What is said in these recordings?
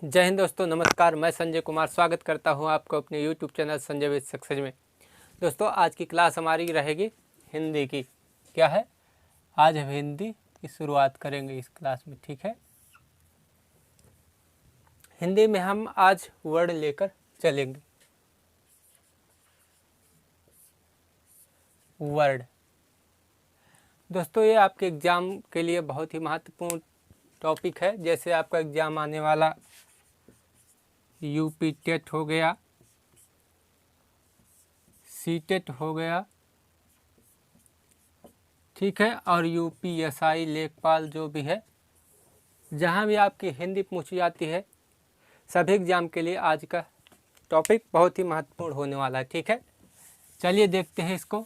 जय हिंद दोस्तों, नमस्कार। मैं संजय कुमार स्वागत करता हूं आपको अपने YouTube channel Sanjay with success में। दोस्तों, आज की क्लास हमारी रहेगी हिंदी की। क्या है, आज हम हिंदी की शुरुआत करेंगे इस क्लास में। ठीक है, हिंदी में हम आज वर्ड लेकर चलेंगे। वर्ड दोस्तों, ये आपके एग्ज़ाम के लिए बहुत ही महत्वपूर्ण टॉपिक है। जैसे आपका एग्ज़ाम आने वाला यूपी टेट हो गया, सी टेट हो गया, ठीक है, और यूपीएसआई लेखपाल जो भी है, जहाँ भी आपकी हिंदी पूछी जाती है, सभी एग्ज़ाम के लिए आज का टॉपिक बहुत ही महत्वपूर्ण होने वाला है। ठीक है, चलिए देखते हैं इसको।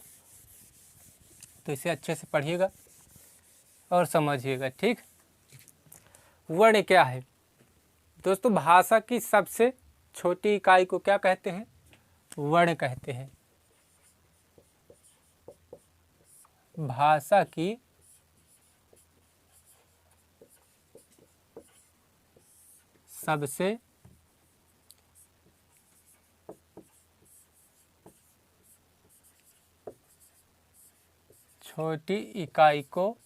तो इसे अच्छे से पढ़िएगा और समझिएगा। ठीक, वर्ण क्या है दोस्तों? भाषा की सबसे छोटी इकाई को क्या कहते हैं? वर्ण कहते हैं। भाषा की सबसे छोटी इकाई को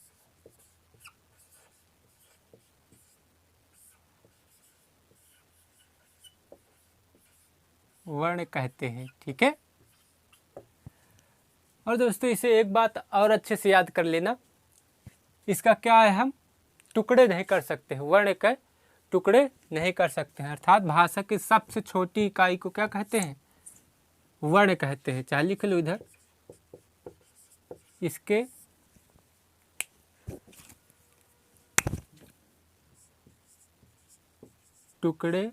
वर्ण कहते हैं। ठीक है, और दोस्तों इसे एक बात और अच्छे से याद कर लेना, इसका क्या है, हम टुकड़े नहीं कर सकते हैं। वर्ण के टुकड़े नहीं कर सकते हैं, अर्थात भाषा की सबसे छोटी इकाई को क्या कहते हैं? वर्ण कहते हैं। चाहे लिख लो इधर, इसके टुकड़े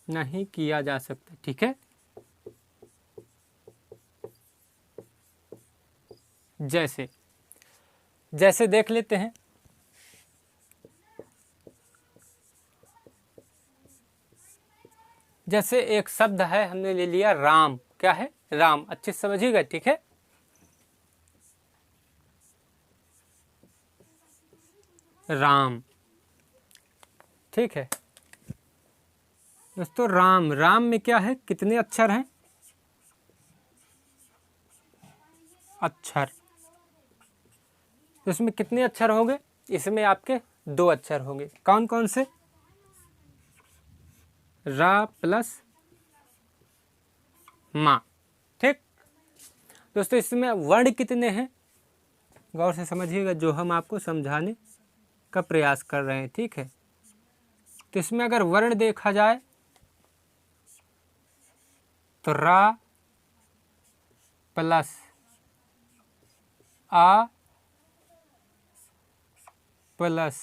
नहीं किया जा सकता। ठीक है, जैसे जैसे देख लेते हैं। जैसे एक शब्द है, हमने ले लिया राम। क्या है? राम। अच्छे से समझिएगा। ठीक है, राम। ठीक है दोस्तों, राम। राम में क्या है, कितने अक्षर हैं? अक्षर। तो इसमें कितने अक्षर होंगे? इसमें आपके 2 अक्षर होंगे। कौन कौन से? रा प्लस मा। ठीक दोस्तों, इसमें वर्ण कितने हैं? गौर से समझिएगा, जो हम आपको समझाने का प्रयास कर रहे हैं। ठीक है, तो इसमें अगर वर्ण देखा जाए तो रा प्लस आ प्लस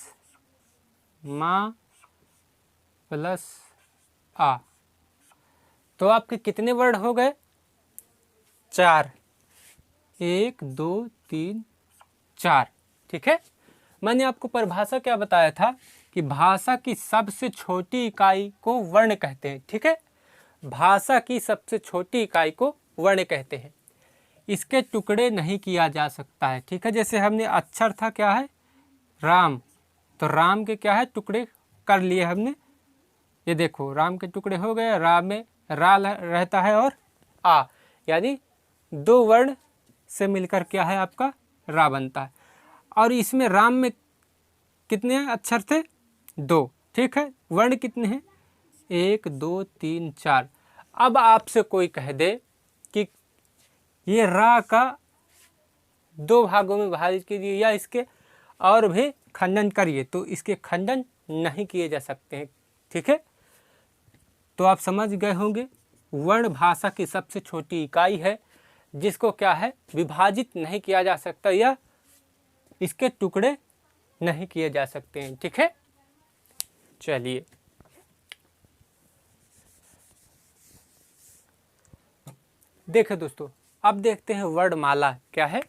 मा प्लस आ, तो आपके कितने वर्ण हो गए? 4। 1 2 3 4। ठीक है, मैंने आपको परिभाषा क्या बताया था कि भाषा की सबसे छोटी इकाई को वर्ण कहते हैं। ठीक है, भाषा की सबसे छोटी इकाई को वर्ण कहते हैं। इसके टुकड़े नहीं किया जा सकता है। ठीक है, जैसे हमने अक्षर था, क्या है? राम। तो राम के क्या है, टुकड़े कर लिए हमने। ये देखो, राम के टुकड़े हो गए। राम में रा रहता है और आ, यानी 2 वर्ण से मिलकर क्या है आपका? रा बनता है। और इसमें राम में कितने अक्षर थे? 2। ठीक है, वर्ण कितने हैं? 1 2 3 4। अब आपसे कोई कह दे कि ये रा का 2 भागों में विभाजित कीजिए या इसके और भी खंडन करिए, तो इसके खंडन नहीं किए जा सकते हैं। ठीक है, तो आप समझ गए होंगे, वर्ण भाषा की सबसे छोटी इकाई है जिसको क्या है, विभाजित नहीं किया जा सकता या इसके टुकड़े नहीं किए जा सकते हैं। ठीक है, चलिए देखें दोस्तों, अब देखते हैं वर्णमाला क्या है।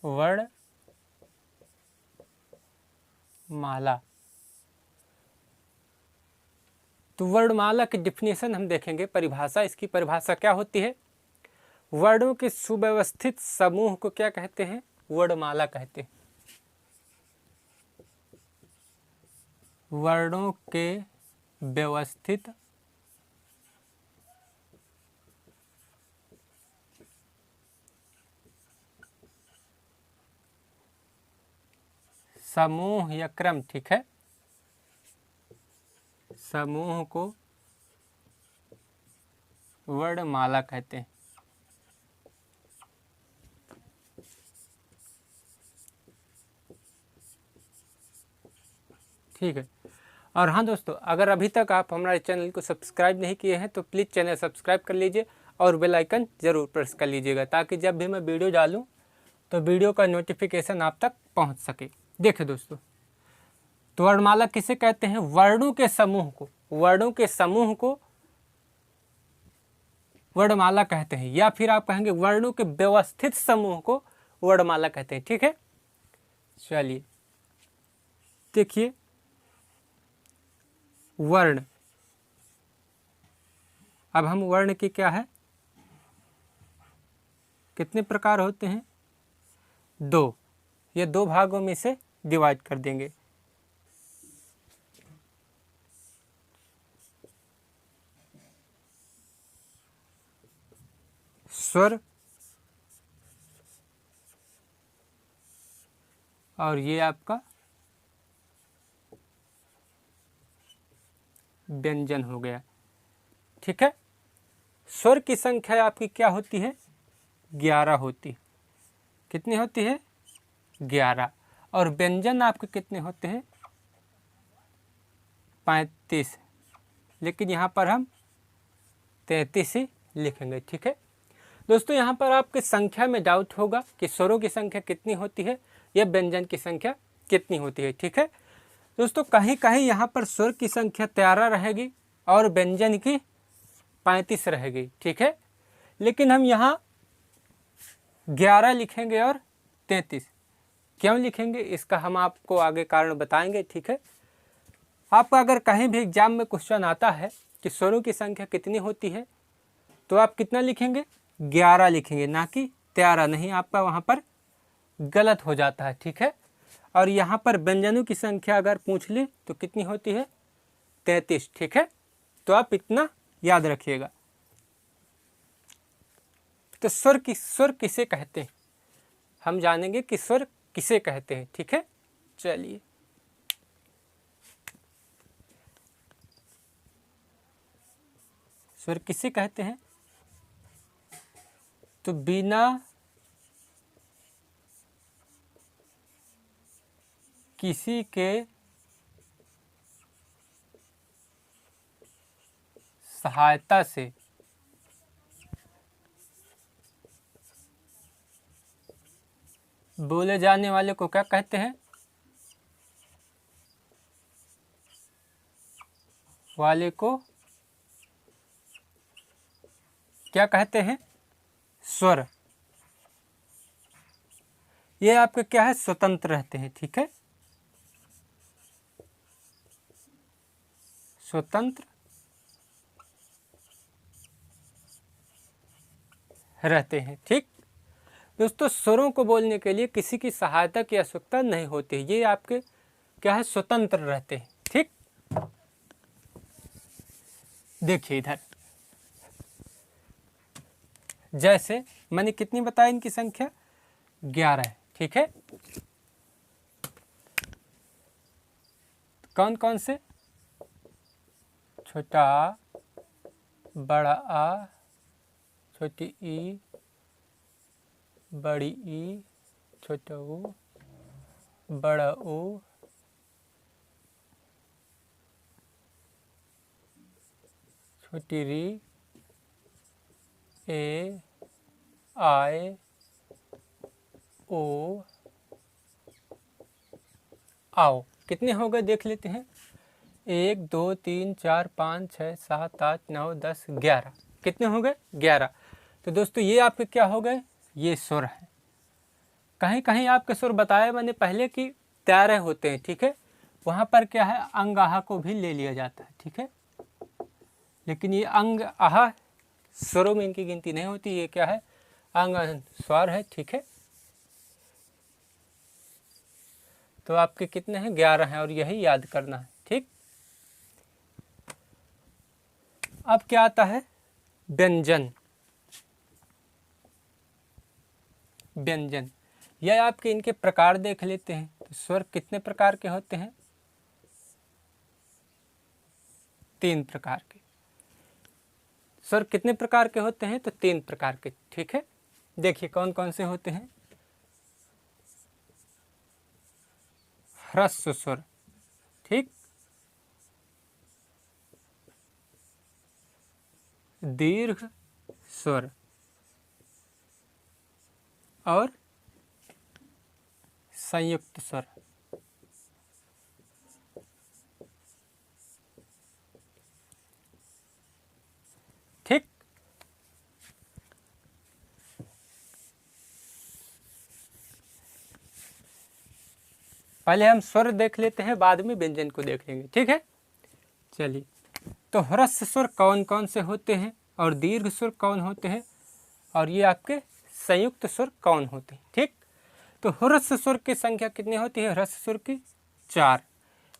वर्णमाला, तो वर्णमाला की डिफिनेशन हम देखेंगे। परिभाषा, इसकी परिभाषा क्या होती है? वर्णों के सुव्यवस्थित समूह को क्या कहते हैं? वर्णमाला कहते हैं। वर्णों के व्यवस्थित समूह या क्रम, ठीक है, समूह को वर्णमाला कहते हैं। ठीक है। और हाँ दोस्तों, अगर अभी तक आप हमारे चैनल को सब्सक्राइब नहीं किए हैं तो प्लीज़ चैनल सब्सक्राइब कर लीजिए और बेल आइकन ज़रूर प्रेस कर लीजिएगा, ताकि जब भी मैं वीडियो डालूं तो वीडियो का नोटिफिकेशन आप तक पहुंच सके। देखिए दोस्तों, तो वर्णमाला किसे कहते हैं? वर्णों के समूह को, वर्णों के समूह को वर्णमाला कहते हैं, या फिर आप कहेंगे वर्णों के व्यवस्थित समूह को वर्णमाला कहते हैं। ठीक है, चलिए देखिए, वर्ण, अब हम वर्ण की क्या है, कितने प्रकार होते हैं? 2। ये 2 भागों में से डिवाइड कर देंगे। स्वर और ये आपका व्यंजन हो गया। ठीक है, स्वर की संख्या आपकी क्या होती है? 11 होती है। कितनी होती है? 11। और व्यंजन आपके कितने होते हैं? 35। लेकिन यहाँ पर हम 33 ही लिखेंगे। ठीक है दोस्तों, यहाँ पर आपके संख्या में डाउट होगा कि स्वरों की संख्या कितनी होती है या व्यंजन की संख्या कितनी होती है। ठीक है दोस्तों, कहीं कहीं यहाँ पर स्वर की संख्या 13 रहेगी और व्यंजन की 35 रहेगी। ठीक है, लेकिन हम यहाँ 11 लिखेंगे और 33 क्यों लिखेंगे, इसका हम आपको आगे कारण बताएंगे। ठीक है, आपका अगर कहीं भी एग्जाम में क्वेश्चन आता है कि स्वरों की संख्या कितनी होती है, तो आप कितना लिखेंगे? 11 लिखेंगे, ना कि 13। नहीं, आपका वहाँ पर गलत हो जाता है। ठीक है, और यहाँ पर व्यंजनों की संख्या अगर पूछ ले तो कितनी होती है? 33। ठीक है, तो आप इतना याद रखिएगा। तो स्वर किसे कहते हैं, हम जानेंगे कि स्वर किसे कहते हैं। ठीक है, चलिए स्वर किसे कहते हैं? तो बिना किसी के सहायता से बोले जाने वाले को क्या कहते हैं? वाले को क्या कहते हैं? स्वर। ये आपके क्या है? स्वतंत्र रहते हैं। ठीक है, स्वतंत्र रहते हैं। ठीक दोस्तों, स्वरों को बोलने के लिए किसी की सहायता की आवश्यकता नहीं होती, ये आपके क्या है? स्वतंत्र रहते हैं। ठीक, देखिए इधर, जैसे मैंने कितनी बताया इनकी संख्या? 11 है। ठीक है, कौन कौन से? छोटा आ, बड़ा आ, छोटी ई, बड़ी ई, छोटा ऊ, बड़ा ऊ, छोटी री, ए, आए, ओ, आओ। कितने हो गए देख लेते हैं? 1 2 3 4 5 6 7 8 9 10 11। कितने हो गए? 11। तो दोस्तों ये आपके क्या हो गए? ये स्वर है। कहीं कहीं आपके स्वर बताया मैंने पहले कि 13 होते हैं। ठीक है, वहाँ पर क्या है? अंग आहा को भी ले लिया जाता है। ठीक है, लेकिन ये अंग आहा स्वरों में इनकी गिनती नहीं होती, ये क्या है? अंग अनुस्वार है, ठीक है। तो आपके कितने हैं? 11 हैं, और यही याद करना है, ठीक। अब क्या आता है? व्यंजन। व्यंजन, यह आपके इनके प्रकार देख लेते हैं। तो स्वर कितने प्रकार के होते हैं? 3 प्रकार के। स्वर कितने प्रकार के होते हैं? तो 3 प्रकार के, ठीक है। देखिए कौन कौन से होते हैं। ह्रस्व स्वर, ठीक, दीर्घ स्वर और संयुक्त स्वर। ठीक, पहले हम स्वर देख लेते हैं, बाद में व्यंजन को देख लेंगे, ठीक है। चलिए, तो ह्रस्व स्वर कौन कौन से होते हैं और दीर्घ स्वर कौन होते हैं और ये आपके संयुक्त स्वर कौन होते हैं, ठीक। तो ह्रस्व स्वर की संख्या कितनी होती है? ह्रस्व स्वर की 4।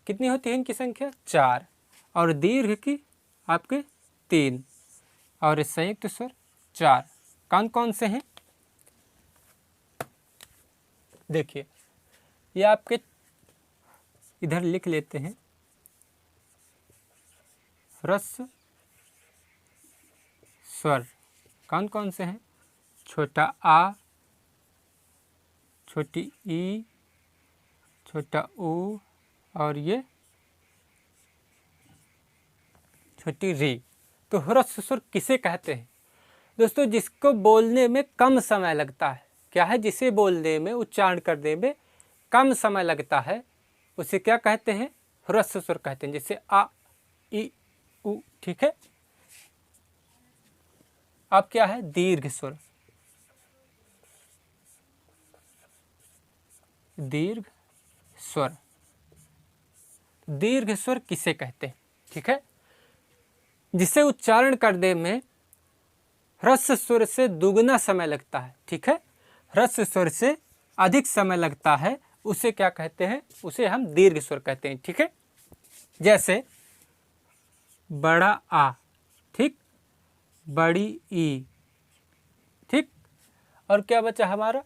कितनी होती है इनकी संख्या? 4। और दीर्घ की आपके 3 और संयुक्त स्वर 4। कौन कौन से हैं? देखिए, ये आपके इधर लिख लेते हैं। ह्रस्व स्वर कौन कौन से हैं? छोटा आ, छोटी ई, छोटा ऊ और ये छोटी री। तो ह्रस्व स्वर किसे कहते हैं दोस्तों? जिसको बोलने में कम समय लगता है। क्या है? जिसे बोलने में, उच्चारण करने में कम समय लगता है, उसे क्या कहते हैं? ह्रस्व स्वर कहते हैं। जैसे आ, ई, उ, ठीक है। अब क्या है? दीर्घ स्वर। दीर्घ स्वर, दीर्घ स्वर किसे कहते हैं? ठीक है, जिसे उच्चारण करने में ह्रस्व स्वर से दुगना समय लगता है, ठीक है। ह्रस्व स्वर से अधिक समय लगता है, उसे क्या कहते हैं? उसे हम दीर्घ स्वर कहते हैं, ठीक है। जैसे बड़ा आ, ठीक, बड़ी ई, ठीक, और क्या बचा हमारा?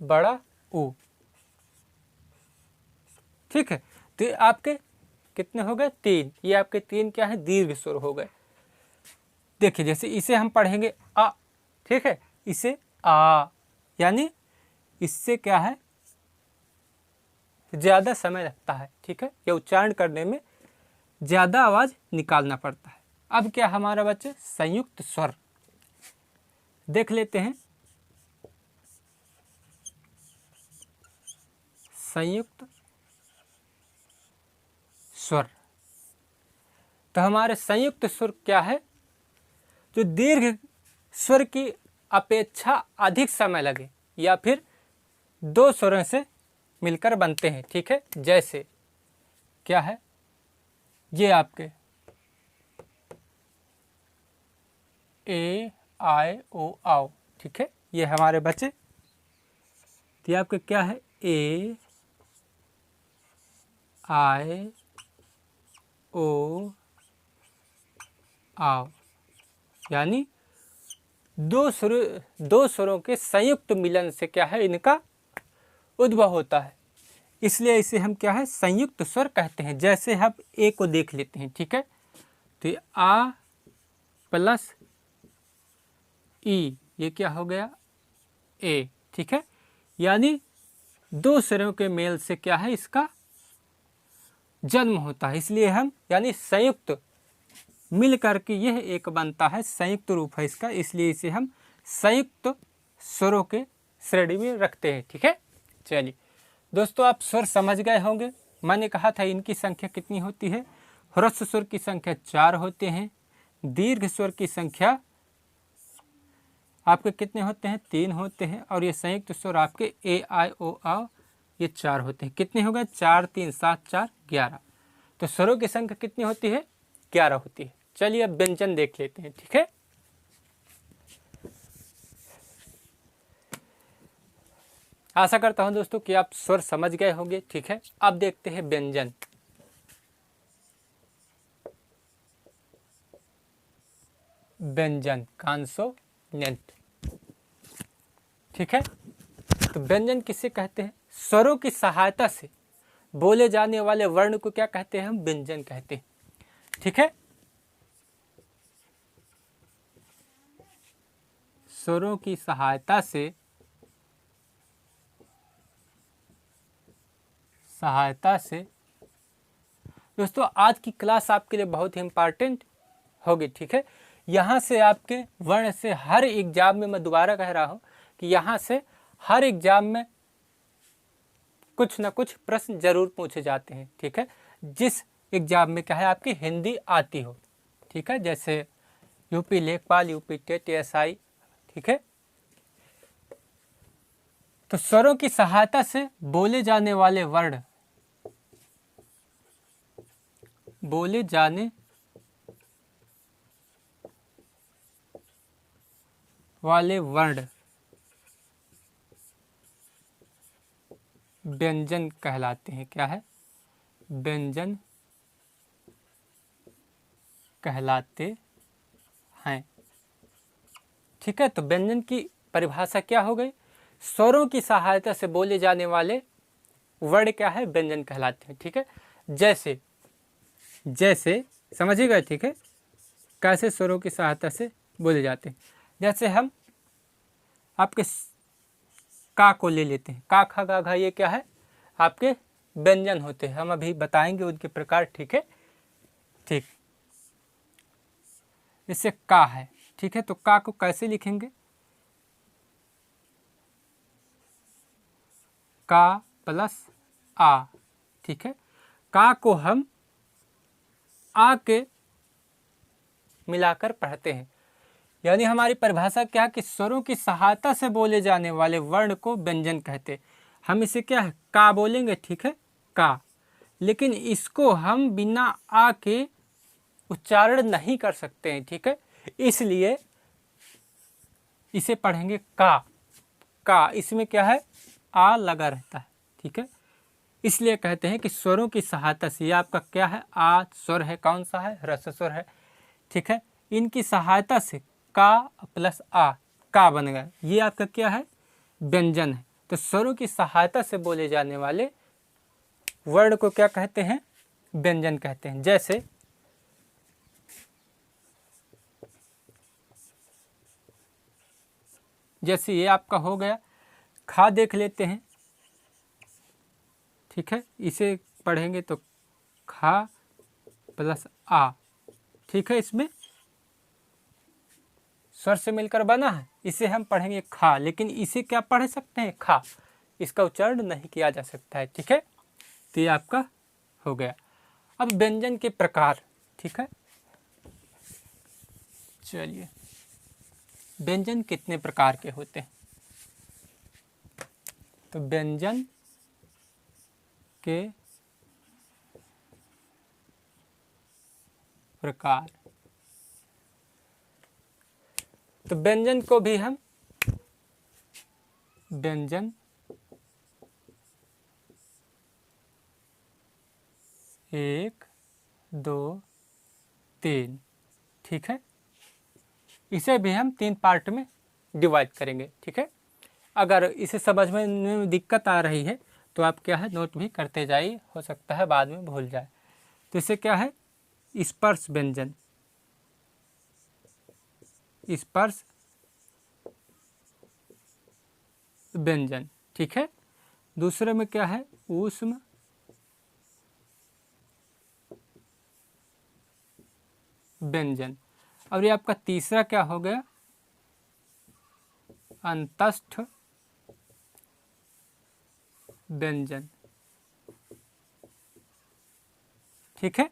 बड़ा ऊ, ठीक है। तो ये आपके कितने हो गए? 3। ये आपके 3 क्या है? दीर्घ स्वर हो गए। देखिए, जैसे इसे हम पढ़ेंगे आ, ठीक है, इसे आ, यानी इससे क्या है? ज़्यादा समय लगता है, ठीक है। ये उच्चारण करने में ज़्यादा आवाज़ निकालना पड़ता है। अब क्या हमारा बच्चे? संयुक्त स्वर देख लेते हैं। संयुक्त स्वर, तो हमारे संयुक्त स्वर क्या है? जो दीर्घ स्वर की अपेक्षा अधिक समय लगे या फिर 2 स्वरों से मिलकर बनते हैं, ठीक है। जैसे क्या है? ये आपके ए, आई, ओ, आओ, ठीक है। ये हमारे बच्चे, तो ये आपके क्या है? ए, आई, ओ, आओ, यानी 2 स्वरों के संयुक्त मिलन से क्या है? इनका उद्भव होता है। इसलिए इसे हम क्या है? संयुक्त स्वर कहते हैं। जैसे हम ए को देख लेते हैं, ठीक है। तो ये आ प्लस ई, ये क्या हो गया? ए, ठीक है। यानी 2 स्वरों के मेल से क्या है? इसका जन्म होता है। इसलिए हम, यानी संयुक्त मिल करके यह एक बनता है, संयुक्त रूप है इसका। इसलिए इसे हम संयुक्त स्वरों के श्रेणी में रखते हैं, ठीक है। चलिए दोस्तों, आप स्वर समझ गए होंगे। मैंने कहा था इनकी संख्या कितनी होती है? ह्रस्व स्वर की संख्या 4 होते हैं। दीर्घ स्वर की संख्या आपके कितने होते हैं? 3 होते हैं। और ये संयुक्त स्वर आपके ए, आई, ओ, आओ, ये 4 होते हैं। कितने हो गए? 4, 3, 7, 4, 11। तो स्वरों की संख्या कितनी होती है? 11 होती है। चलिए अब व्यंजन देख लेते हैं, ठीक है। आशा करता हूं दोस्तों कि आप स्वर समझ गए होंगे। ठीक है, अब देखते हैं व्यंजन। व्यंजन कॉन्सोनेंट। ठीक है, तो व्यंजन किसे कहते हैं? स्वरों की सहायता से बोले जाने वाले वर्ण को क्या कहते हैं? हम व्यंजन कहते हैं। ठीक है, स्वरों की सहायता से दोस्तों आज की क्लास आपके लिए बहुत ही इंपॉर्टेंट होगी। ठीक है, यहाँ से आपके वर्ण से हर एग्जाम में, मैं दोबारा कह रहा हूँ कि यहाँ से हर एग्जाम में कुछ ना कुछ प्रश्न जरूर पूछे जाते हैं। ठीक है, जिस एग्जाम में क्या है आपकी हिंदी आती हो। ठीक है, जैसे यूपी लेखपाल, यूपी टेट, एएसआई। ठीक है, तो स्वरों की सहायता से बोले जाने वाले वर्ण, बोले जाने वाले वर्ण व्यंजन कहलाते हैं। क्या है? व्यंजन कहलाते हैं। ठीक है, तो व्यंजन की परिभाषा क्या हो गई? स्वरों की सहायता से बोले जाने वाले वर्ण क्या है? व्यंजन कहलाते हैं। ठीक है, जैसे जैसे समझिएगा। ठीक है, कैसे स्वरों की सहायता से बोले जाते हैं? जैसे हम आपके का को ले लेते हैं। का, खा, गा, घा, ये क्या है? आपके व्यंजन होते हैं। हम अभी बताएंगे उनके प्रकार। ठीक है, ठीक, इससे का है। ठीक है, तो का को कैसे लिखेंगे? का प्लस आ। ठीक है, का को हम आ के मिलाकर पढ़ते हैं। यानी हमारी परिभाषा क्या है कि स्वरों की सहायता से बोले जाने वाले वर्ण को व्यंजन कहते हैं। हम इसे क्या है? का बोलेंगे। ठीक है, का, लेकिन इसको हम बिना आ के उच्चारण नहीं कर सकते हैं। ठीक है, इसलिए इसे पढ़ेंगे का। का, इसमें क्या है? आ लगा रहता है। ठीक है, इसलिए कहते हैं कि स्वरों की सहायता से, ये आपका क्या है? आ स्वर है। कौन सा है? ह्रस्व स्वर है। ठीक है, इनकी सहायता से का प्लस आ, का बन गया। ये आपका क्या है? व्यंजन है। तो स्वरों की सहायता से बोले जाने वाले वर्ण को क्या कहते हैं? व्यंजन कहते हैं। जैसे ये आपका हो गया। खा देख लेते हैं। ठीक है, इसे पढ़ेंगे तो खा प्लस आ। ठीक है, इसमें स्वर से मिलकर बना है। इसे हम पढ़ेंगे खा, लेकिन इसे क्या पढ़ सकते हैं? खा, इसका उच्चारण नहीं किया जा सकता है। ठीक है, तो ये आपका हो गया। अब व्यंजन के प्रकार। ठीक है, चलिए, व्यंजन कितने प्रकार के होते हैं? तो व्यंजन के प्रकार, तो व्यंजन को भी हम व्यंजन 1, 2, 3। ठीक है, इसे भी हम 3 पार्ट में डिवाइड करेंगे। ठीक है, अगर इसे समझने में दिक्कत आ रही है तो आप क्या है? नोट भी करते जाइए, हो सकता है बाद में भूल जाए। तो इसे क्या है? स्पर्श व्यंजन, स्पर्श व्यंजन। ठीक है, दूसरे में क्या है? ऊष्म व्यंजन। और ये आपका तीसरा क्या हो गया? अंतस्थ व्यंजन। ठीक है,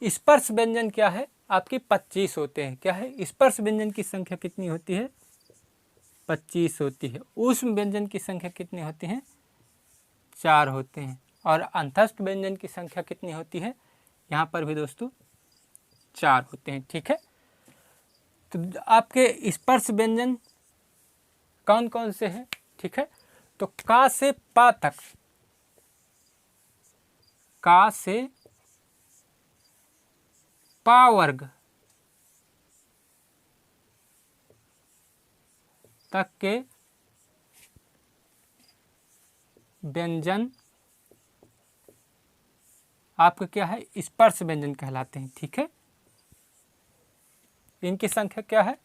स्पर्श व्यंजन क्या है? आपके 25 होते हैं। क्या है? स्पर्श व्यंजन की संख्या कितनी होती है? 25 होती है। ऊष्म व्यंजन की संख्या कितनी होती है? 4 होते हैं। और अंतस्थ व्यंजन की संख्या कितनी होती है? यहाँ पर भी दोस्तों 4 होते हैं। ठीक है, तो आपके स्पर्श व्यंजन कौन कौन से हैं? ठीक है, तो का से पा तक, का से पा वर्ग तक के व्यंजन आपका क्या है, स्पर्श व्यंजन कहलाते हैं। ठीक है, इनकी संख्या क्या है,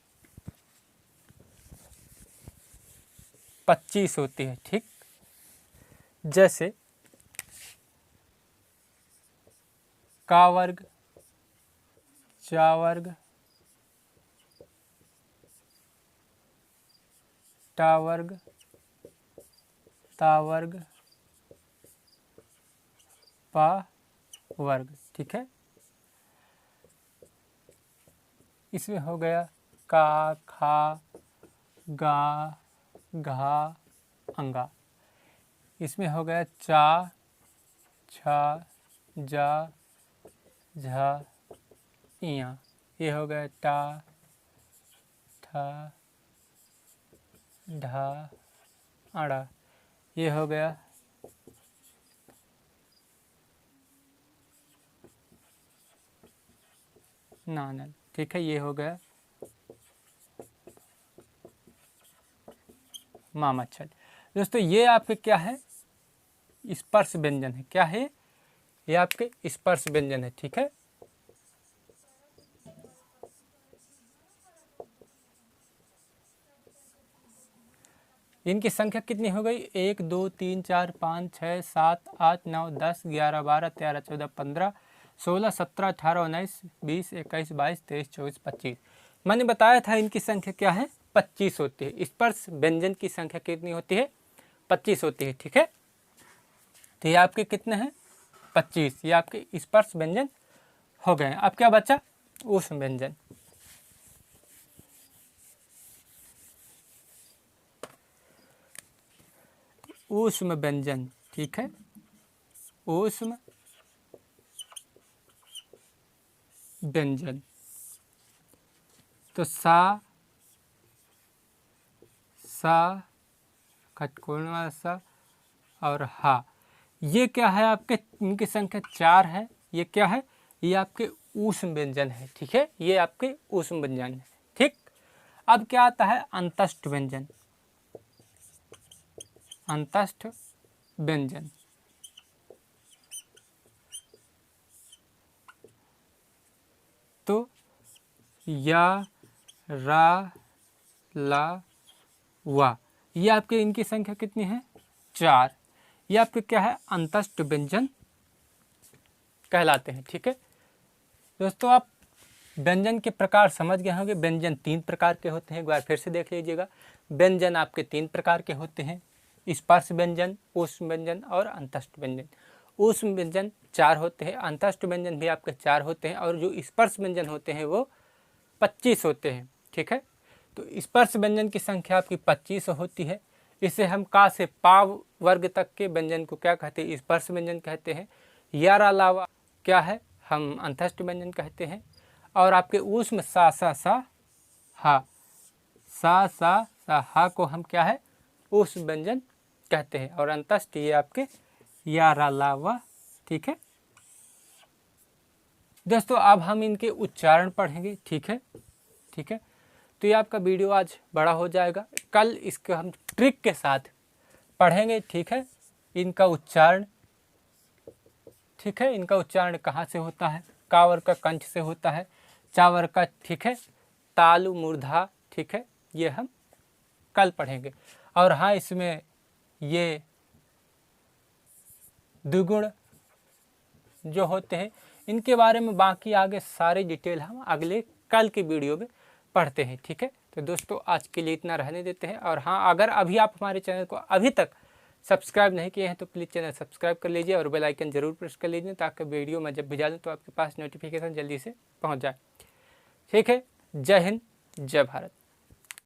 25 होती है। ठीक, जैसे का वर्ग, चा वर्ग, टा वर्ग, ता वर्ग, पा वर्ग। ठीक है, इसमें हो गया का, खा, गा, घा, अंगा। इसमें हो गया चा, छा, जा, झा, इया। ये हो गया टा, ठा, ढा, अड़ा। ये हो गया नानल। ठीक है, ये हो गया मामच्छल। दोस्तों ये आपके क्या है, स्पर्श व्यंजन है। क्या है ये, आपके स्पर्श व्यंजन है। ठीक है, इनकी संख्या कितनी हो गई, 1 2 3 4 5 6 7 8 9 10 11 12 13 14 15 16 17 18 19 20 21 22 23 24 25। मैंने बताया था इनकी संख्या क्या है, 25 होती है। स्पर्श व्यंजन की संख्या कितनी होती है, 25 होती है। ठीक है, तो ये आपके कितने हैं, 25। ये आपके स्पर्श व्यंजन हो गए। अब क्या बचा, ऊष्म व्यंजन। ऊष्म व्यंजन। ठीक है, ऊष्म व्यंजन। तो सा खटकोण वाला सा और हा, ये क्या है आपके, इनकी संख्या 4 है। ये क्या है, ये आपके ऊष्म व्यंजन है। ठीक है, ये आपके ऊष्म व्यंजन है। ठीक, अब क्या आता है, अंतस्थ व्यंजन। अंतस्थ व्यंजन, तो या, रा, ला, वा, ये आपके इनकी संख्या कितनी है, 4। ये आपके क्या है, अंतस्थ व्यंजन कहलाते हैं। ठीक है दोस्तों, आप व्यंजन के प्रकार समझ गए होंगे। व्यंजन 3 प्रकार के होते हैं, एक बार फिर से देख लीजिएगा। व्यंजन आपके 3 प्रकार के होते हैं, स्पर्श व्यंजन, ऊष्म व्यंजन और अंतस्थ व्यंजन। ऊष्म व्यंजन 4 होते हैं, अंतस्थ व्यंजन भी आपके 4 होते हैं, और जो स्पर्श व्यंजन होते हैं वो 25 होते हैं। ठीक है, तो स्पर्श व्यंजन की संख्या आपकी 25 होती है। इसे हम का से पा वर्ग तक के व्यंजन को क्या कहते हैं, स्पर्श व्यंजन कहते हैं। यार अलावा क्या है, हम अंतस्थ व्यंजन कहते हैं। और आपके ऊष्म सा हा, सा हा को हम क्या है, ऊष्म व्यंजन कहते हैं। और अंतस्थ ये आपके यार अलावा। ठीक है दोस्तों, अब हम इनके उच्चारण पढ़ेंगे। ठीक है, ठीक है, तो ये आपका वीडियो आज बड़ा हो जाएगा। कल इसके हम ट्रिक के साथ पढ़ेंगे। ठीक है, इनका उच्चारण। ठीक है, इनका उच्चारण कहाँ से होता है, कावर का कंठ से होता है, चावर का। ठीक है, तालु मूर्धा। ठीक है, ये हम कल पढ़ेंगे। और हाँ, इसमें ये द्विगुण जो होते हैं, इनके बारे में बाकी आगे सारी डिटेल हम अगले कल की वीडियो में पढ़ते हैं। ठीक है, तो दोस्तों आज के लिए इतना रहने देते हैं। और हाँ, अगर अभी आप हमारे चैनल को अभी तक सब्सक्राइब नहीं किए हैं तो प्लीज़ चैनल सब्सक्राइब कर लीजिए और बेल आइकन जरूर प्रेस कर लीजिए, ताकि वीडियो मैं जब भेजा दूँ तो आपके पास नोटिफिकेशन जल्दी से पहुँच जाए। ठीक है, जय हिंद, जय भारत।